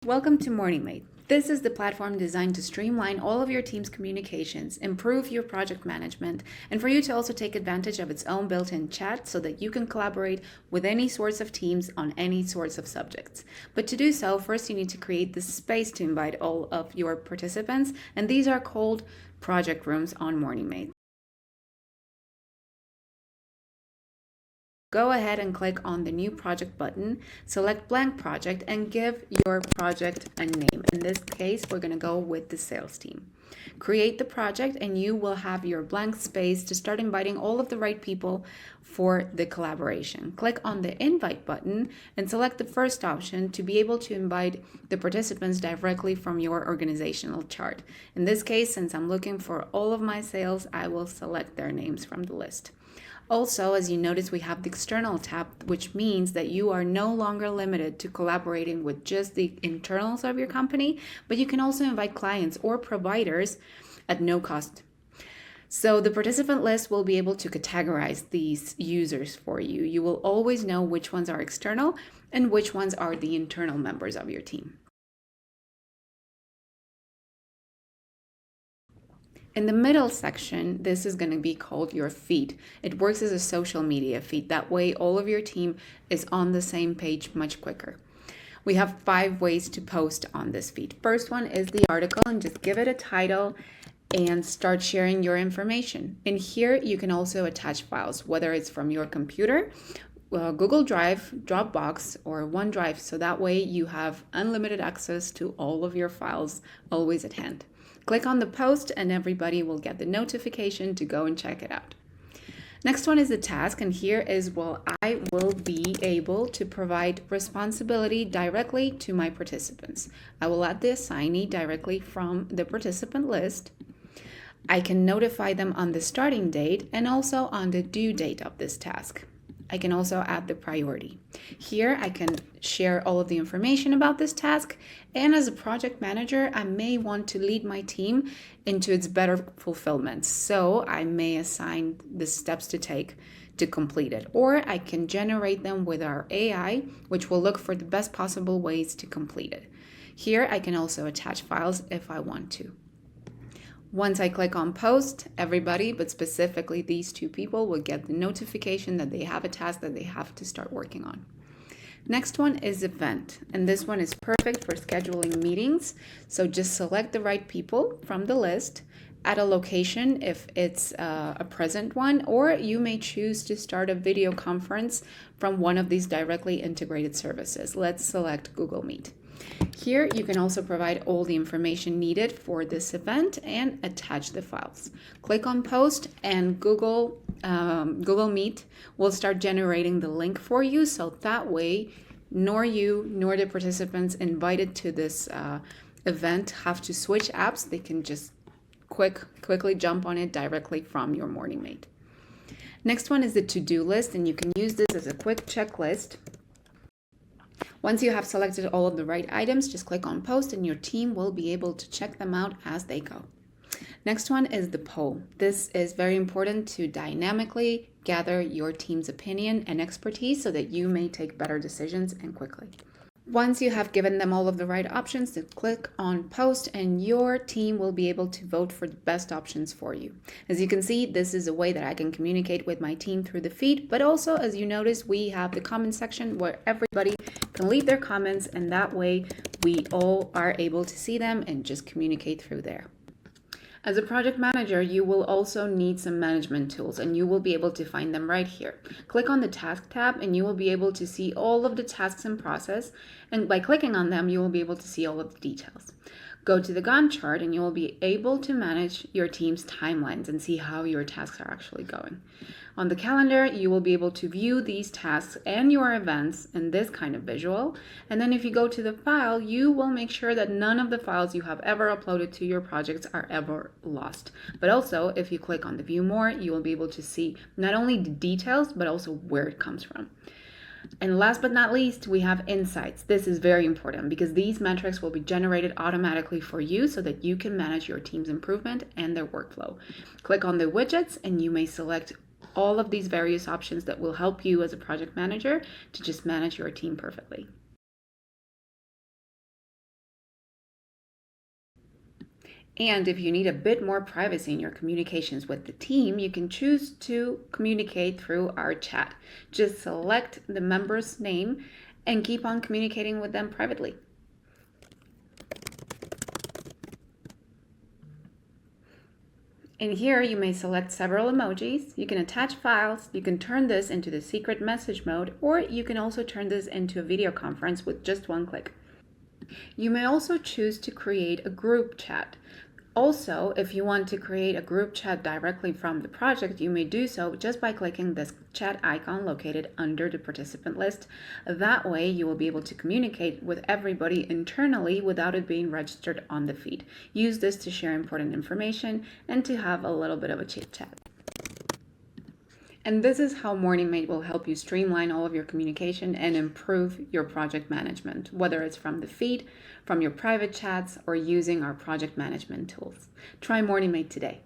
Welcome to Morningmate. This is the platform designed to streamline all of your team's communications, improve your project management, and for you to also take advantage of its own built-in chat so that you can collaborate with any sorts of teams on any sorts of subjects. But to do so, first you need to create the space to invite all of your participants, and these are called project rooms on Morningmate. Go ahead and click on the new project button, select blank project, and give your project a name. In this case, we're going to go with the sales team. Create the project and you will have your blank space to start inviting all of the right people for the collaboration. Click on the invite button and select the first option to be able to invite the participants directly from your organizational chart. In this case, since I'm looking for all of my sales, I will select their names from the list. Also, as you notice, we have the external tab, which means that you are no longer limited to collaborating with just the internals of your company, but you can also invite clients or providers at no cost. So the participant list will be able to categorize these users for you. You will always know which ones are external and which ones are the internal members of your team. In the middle section, this is going to be called your feed. It works as a social media feed. That way, all of your team is on the same page much quicker. We have 5 ways to post on this feed. First one is the article, and just give it a title and start sharing your information. In here, you can also attach files, whether it's from your computer, Google Drive, Dropbox, or OneDrive, so that way you have unlimited access to all of your files always at hand. Click on the post and everybody will get the notification to go and check it out. Next one is the task, and here is, well, I will be able to provide responsibility directly to my participants. I will add the assignee directly from the participant list. I can notify them on the starting date and also on the due date of this task. I can also add the priority. Here I can share all of the information about this task, and as a project manager, I may want to lead my team into its better fulfillment. So I may assign the steps to take to complete it, or I can generate them with our AI, which will look for the best possible ways to complete it. Here I can also attach files if I want to. Once I click on post, everybody, but specifically these 2 people, will get the notification that they have a task that they have to start working on. Next one is event, and this one is perfect for scheduling meetings. So just select the right people from the list, add a location if it's a present one, or you may choose to start a video conference from one of these directly integrated services. Let's select Google Meet. Here you can also provide all the information needed for this event and attach the files. Click on post and Google Meet will start generating the link for you, so that way nor you nor the participants invited to this event have to switch apps. They can just quickly jump on it directly from your Morningmate. Next one is the to-do list, and you can use this as a quick checklist. Once you have selected all of the right items, just click on post and your team will be able to check them out as they go. Next one is the poll. This is very important to dynamically gather your team's opinion and expertise so that you may take better decisions and quickly. Once you have given them all of the right options, then click on post and your team will be able to vote for the best options for you. As you can see, this is a way that I can communicate with my team through the feed, but also, as you notice, we have the comment section where everybody can leave their comments, and that way we all are able to see them and just communicate through there. As a project manager, you will also need some management tools, and you will be able to find them right here. Click on the task tab and you will be able to see all of the tasks in process, and by clicking on them, you will be able to see all of the details. Go to the Gantt chart and you will be able to manage your team's timelines and see how your tasks are actually going. On the calendar, you will be able to view these tasks and your events in this kind of visual. And then if you go to the file, you will make sure that none of the files you have ever uploaded to your projects are ever lost. But also, if you click on the view more, you will be able to see not only the details, but also where it comes from. And last but not least, we have insights. This is very important because these metrics will be generated automatically for you so that you can manage your team's improvement and their workflow. Click on the widgets and you may select all of these various options that will help you as a project manager to just manage your team perfectly. And if you need a bit more privacy in your communications with the team, you can choose to communicate through our chat. Just select the member's name and keep on communicating with them privately. In here, you may select several emojis. You can attach files. You can turn this into the secret message mode, or you can also turn this into a video conference with just one click. You may also choose to create a group chat. Also, if you want to create a group chat directly from the project, you may do so just by clicking this chat icon located under the participant list. That way, you will be able to communicate with everybody internally without it being registered on the feed. Use this to share important information and to have a little bit of a chit chat. And this is how Morningmate will help you streamline all of your communication and improve your project management, whether it's from the feed, from your private chats, or using our project management tools. Try Morningmate today.